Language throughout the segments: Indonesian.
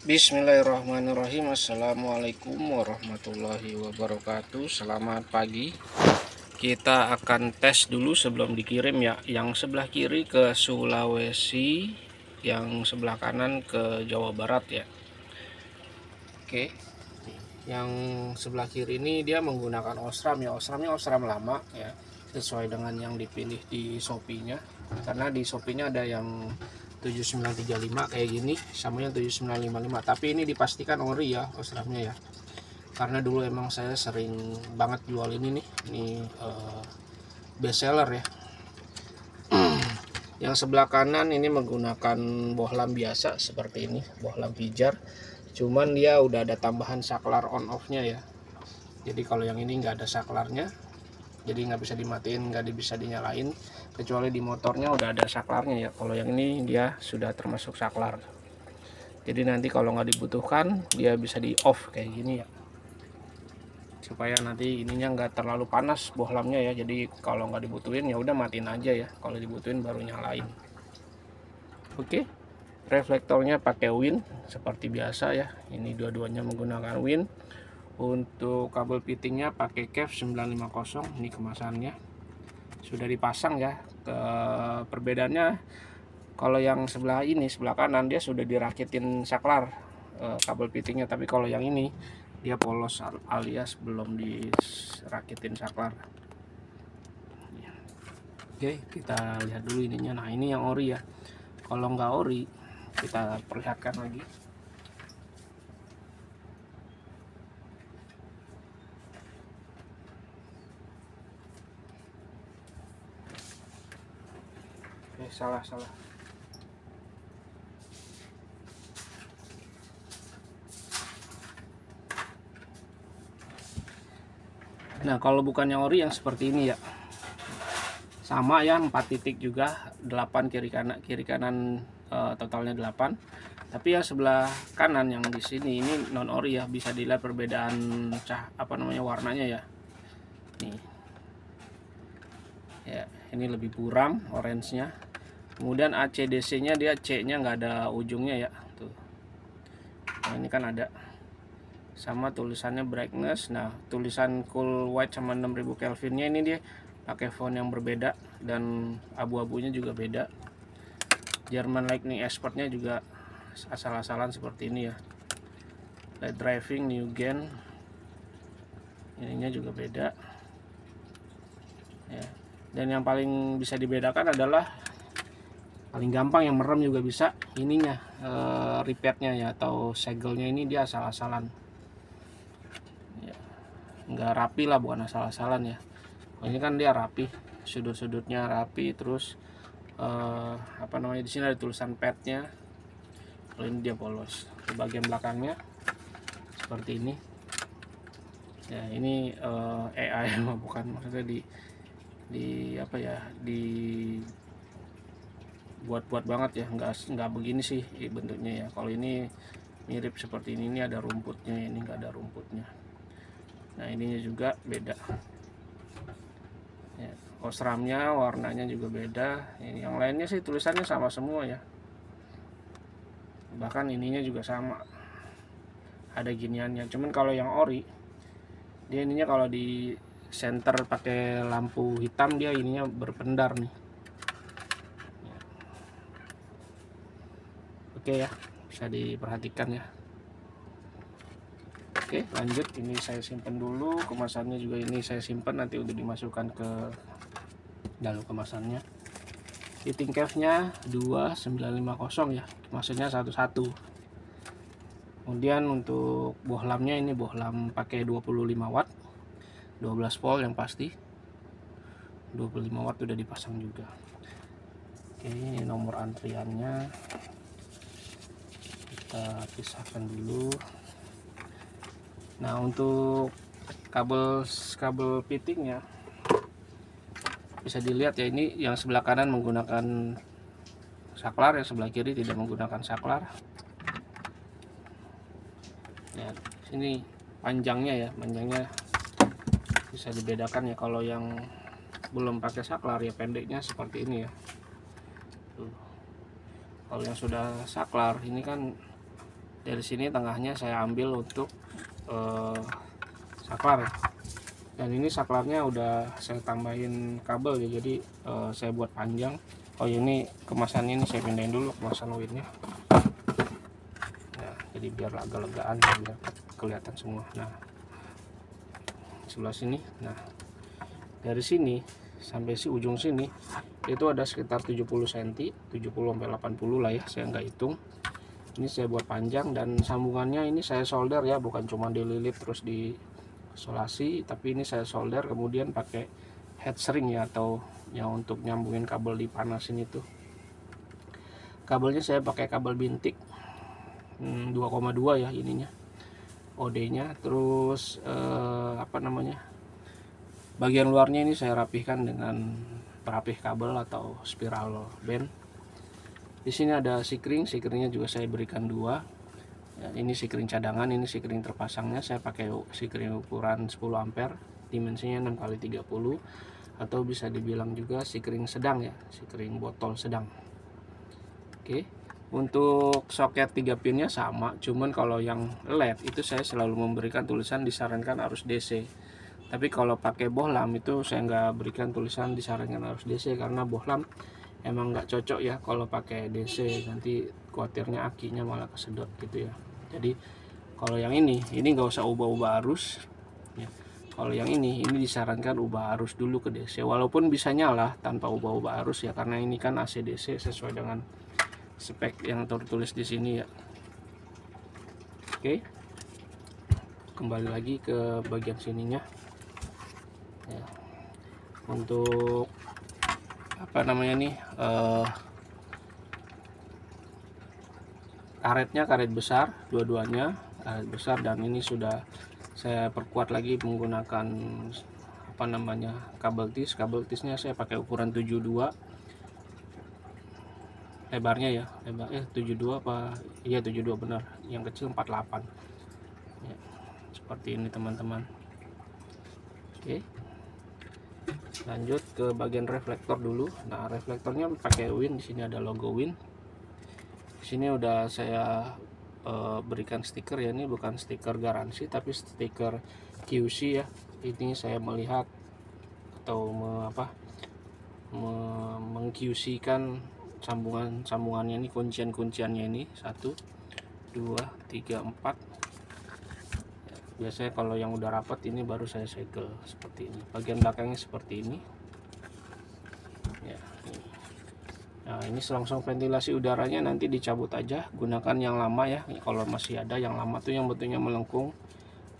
Bismillahirrahmanirrahim. Assalamualaikum warahmatullahi wabarakatuh. Selamat pagi. Kita akan tes dulu sebelum dikirim ya. Yang sebelah kiri ke Sulawesi, yang sebelah kanan ke Jawa Barat ya. Oke. Yang sebelah kiri ini dia menggunakan Osram ya. Osramnya Osram lama ya, sesuai dengan yang dipilih di Shopee-nya. Karena di Shopee-nya ada yang 7935 kayak gini, sama yang 7955, tapi ini dipastikan ori ya Osramnya ya, karena dulu emang saya sering banget jual ini nih. Ini best seller ya. Yang sebelah kanan ini menggunakan bohlam biasa seperti ini, bohlam pijar, cuman dia udah ada tambahan saklar on off nya ya. Jadi kalau yang ini nggak ada saklarnya, jadi nggak bisa dimatiin, nggak bisa dinyalain, kecuali di motornya udah ada saklarnya ya. Kalau yang ini dia sudah termasuk saklar, jadi nanti kalau nggak dibutuhkan dia bisa di off kayak gini ya, supaya nanti ininya nggak terlalu panas bohlamnya ya. Jadi kalau nggak dibutuhin ya udah matiin aja ya, kalau dibutuhin baru nyalain. Oke, reflektornya pakai win seperti biasa ya, ini dua-duanya menggunakan win. Untuk kabel fittingnya pakai KEF 950, ini kemasannya sudah dipasang ya. Perbedaannya, kalau yang sebelah ini, sebelah kanan, dia sudah dirakitin saklar kabel fittingnya, tapi kalau yang ini dia polos alias belum dirakitin saklar. Oke, kita lihat dulu ininya. Nah, ini yang ori ya. Kalau nggak ori, kita perlihatkan lagi. Salah. Nah, kalau bukan yang ori yang seperti ini ya, sama ya, 4 titik juga, 8 kiri kanan, totalnya 8. Tapi yang sebelah kanan yang di sini ini non ori ya, bisa dilihat perbedaan warnanya ya. Nih. Ya, ini lebih buram orange-nya. Kemudian ACDC-nya dia C-nya nggak ada ujungnya ya, tuh. Nah, ini kan ada. Sama tulisannya brightness. Nah, tulisan cool white sama 6000 Kelvinnya ini dia pakai font yang berbeda, dan abu-abunya juga beda. German Lightning Expertnya juga asal-asalan seperti ini ya. Light driving new gen, ininya juga beda ya. Dan yang paling bisa dibedakan adalah, paling gampang yang merem juga bisa, ininya repeatnya ya, atau segelnya ini dia asal-asalan ya. Nggak rapi lah, bukan asal-asalan ya. Ini kan dia rapi, sudut-sudutnya rapi, terus di sini ada tulisan padnya. Kalau ini dia polos. Di bagian belakangnya seperti ini ya. Ini AI bukan, maksudnya buat banget ya, nggak begini sih bentuknya ya. Kalau ini mirip seperti ini ada rumputnya, ini nggak ada rumputnya. Nah, ininya juga beda ya. Osramnya warnanya juga beda. Ini yang lainnya sih tulisannya sama semua ya, bahkan ininya juga sama, ada giniannya. Cuman kalau yang ori, dia ininya kalau di center pakai lampu hitam, dia ininya berpendar nih. Oke ya, bisa diperhatikan ya. Oke, lanjut. Ini saya simpan dulu, kemasannya juga ini saya simpan, nanti udah dimasukkan ke dalam kemasannya. Fitting cave-nya 2950 ya, maksudnya satu-satu. Kemudian untuk bohlamnya, ini bohlam pakai 25 watt, 12 volt yang pasti. 25 watt udah dipasang juga. Oke, ini nomor antriannya kita pisahkan dulu. Nah, untuk kabel fittingnya bisa dilihat ya, ini yang sebelah kanan menggunakan saklar, yang sebelah kiri tidak menggunakan saklar ya. Sini panjangnya bisa dibedakan ya. Kalau yang belum pakai saklar ya pendeknya seperti ini ya. Tuh. Kalau yang sudah saklar ini kan Dari sini tengahnya saya ambil untuk saklar, dan ini saklarnya udah saya tambahin kabel ya, jadi saya buat panjang. Oh ini kemasannya, ini saya pindahin dulu kemasan winnya ya, jadi biar agak legaan, biar kelihatan semua. Nah sebelah sini, nah dari sini sampai si ujung sini itu ada sekitar 70 cm, 70 sampai 80 lah ya, saya nggak hitung. Ini saya buat panjang, dan sambungannya ini saya solder ya, bukan cuma dililit terus di isolasi, tapi ini saya solder kemudian pakai head shrink ya, atau yang untuk nyambungin kabel dipanasin itu. Kabelnya saya pakai kabel bintik 2,2 ya ininya, OD nya. Terus apa namanya, bagian luarnya ini saya rapihkan dengan perapih kabel atau spiral band. Di sini ada sikringnya juga saya berikan 2 ya, ini sikring cadangan, ini sikring terpasangnya. Saya pakai sikring ukuran 10 ampere, dimensinya 6x30, atau bisa dibilang juga sikring sedang ya, sikring botol sedang. Oke, untuk soket 3 pinnya sama, cuman kalau yang LED itu saya selalu memberikan tulisan disarankan arus DC. Tapi kalau pakai bohlam itu saya nggak berikan tulisan disarankan arus DC, karena bohlam emang nggak cocok ya kalau pakai DC, nanti khawatirnya akinya malah kesedot gitu ya. Jadi kalau yang ini nggak usah ubah-ubah arus ya. Kalau yang ini disarankan ubah arus dulu ke DC, walaupun bisa nyala tanpa ubah-ubah arus ya, karena ini kan AC DC sesuai dengan spek yang tertulis di sini ya. Oke, kembali lagi ke bagian sininya ya. Untuk apa namanya nih, karetnya karet besar, dua-duanya karet besar, dan ini sudah saya perkuat lagi menggunakan apa namanya, kabel tisnya saya pakai ukuran 72 lebarnya ya, 72 apa iya 72 benar, yang kecil 48 ya, seperti ini teman-teman. Oke, lanjut ke bagian reflektor dulu. Nah reflektornya pakai Win, di sini ada logo Win. Di sini udah saya berikan stiker ya, ini bukan stiker garansi tapi stiker QC ya. Ini saya melihat atau meng-QC kan sambungannya ini, kunciannya ini 1 2 3 4. Biasanya kalau yang udah rapat ini baru saya segel seperti ini, bagian belakangnya seperti ini ya. Nah ini selongsong ventilasi udaranya nanti dicabut aja, gunakan yang lama ya. Kalau masih ada yang lama tuh yang bentuknya melengkung,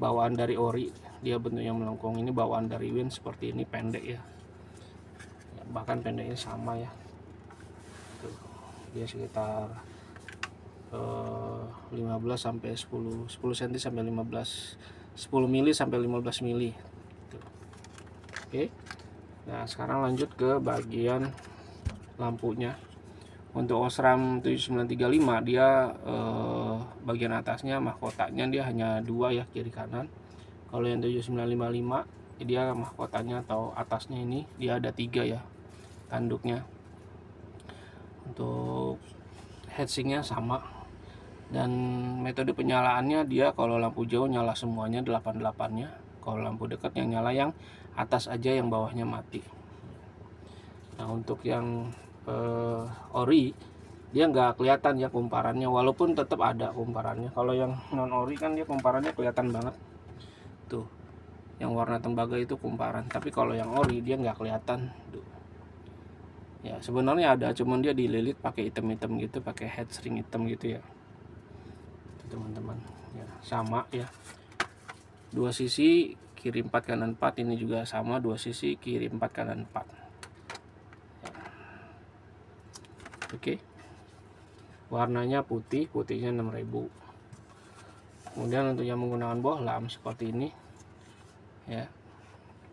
bawaan dari ori, dia bentuknya melengkung. Ini bawaan dari Win seperti ini, pendek ya, bahkan pendeknya sama ya. Tuh, dia sekitar 15 sampai 10 cm sampai 10 mili sampai 15 mili. Oke. Nah, sekarang lanjut ke bagian lampunya. Untuk Osram 7935 dia bagian atasnya mahkotanya dia hanya 2 ya, kiri kanan. Kalau yang 7955 dia mahkotanya atau atasnya ini dia ada 3 ya tanduknya. Untuk heatsinknya sama, dan metode penyalaannya dia kalau lampu jauh nyala semuanya 88 nya, kalau lampu dekat yang nyala yang atas aja, yang bawahnya mati. Nah untuk yang ori dia nggak kelihatan ya kumparannya, walaupun tetap ada kumparannya. Kalau yang non ori kan dia kumparannya kelihatan banget tuh, yang warna tembaga itu kumparan, tapi kalau yang ori dia nggak kelihatan tuh. Ya sebenarnya ada, cuman dia dililit pakai item-item gitu, pakai head shrink hitam gitu ya teman-teman ya. Sama ya, 2 sisi kiri 4 kanan 4, ini juga sama 2 sisi kiri 4 kanan 4 ya. Oke, warnanya putihnya 6000. Kemudian untuk yang menggunakan bohlam seperti ini ya,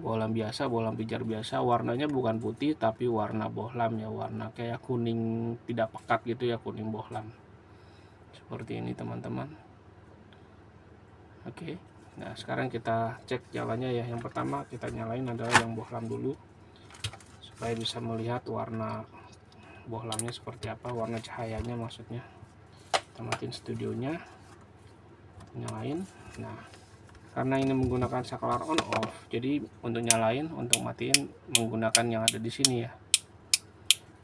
bohlam biasa, bohlam pijar biasa, warnanya bukan putih tapi warna bohlam ya, warna kayak kuning tidak pekat gitu ya, kuning bohlam seperti ini teman-teman. Oke, nah sekarang kita cek jalannya ya. Yang pertama kita nyalain adalah yang bohlam dulu, supaya bisa melihat warna bohlamnya seperti apa, warna cahayanya maksudnya. Kita matiin studionya. nyalain. Nah, karena ini menggunakan saklar on off, jadi untuk nyalain, untuk matiin menggunakan yang ada di sini ya.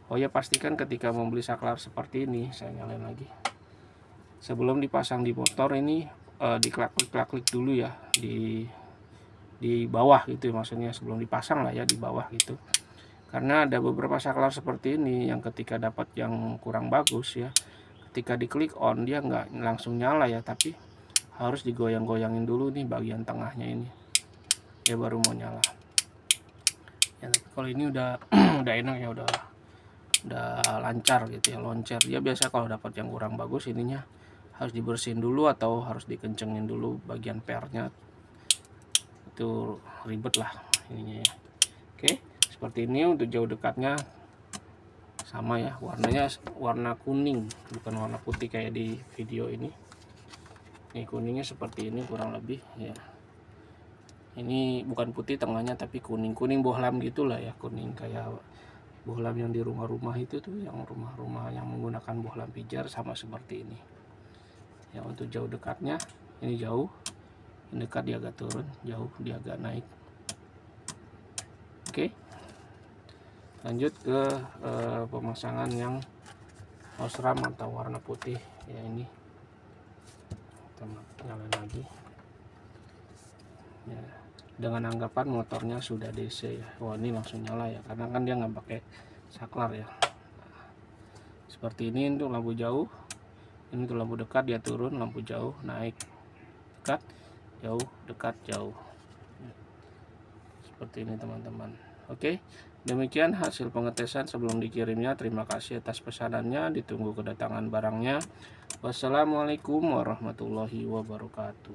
Oh ya, pastikan ketika membeli saklar seperti ini, saya nyalain lagi. Sebelum dipasang di motor ini diklik dulu ya di bawah gitu, maksudnya sebelum dipasang lah ya, di bawah gitu. Karena ada beberapa saklar seperti ini yang ketika dapat yang kurang bagus ya, ketika diklik on dia nggak langsung nyala ya, tapi harus digoyang-goyangin dulu nih bagian tengahnya ini ya, baru mau nyala ya. Tapi kalau ini udah udah enak ya, udah lancar gitu ya, loncer. Dia biasa kalau dapat yang kurang bagus ininya harus dibersihin dulu atau harus dikencengin dulu bagian pernya, itu ribet lah ininya ya. Oke, seperti ini. Untuk jauh dekatnya sama ya, warnanya warna kuning, bukan warna putih kayak di video ini. Ini kuningnya seperti ini kurang lebih ya. Ini bukan putih tengahnya, tapi kuning bohlam gitulah ya, kuning kayak bohlam yang di rumah-rumah itu tuh, yang rumah-rumah yang menggunakan bohlam pijar sama seperti ini ya. Untuk jauh dekatnya ini jauh, ini dekat dia agak turun, jauh dia agak naik. Oke, lanjut ke pemasangan yang osram atau warna putih ya. Ini kita nyalain lagi ya, dengan anggapan motornya sudah DC ya. Wah, ini langsung nyala ya, karena kan dia nggak pakai saklar ya. Seperti ini untuk lampu jauh, ini untuk lampu dekat dia turun, lampu jauh naik, dekat jauh, dekat jauh, seperti ini teman-teman. Oke, demikian hasil pengetesan sebelum dikirimnya. Terima kasih atas pesanannya, ditunggu kedatangan barangnya. Wassalamualaikum warahmatullahi wabarakatuh.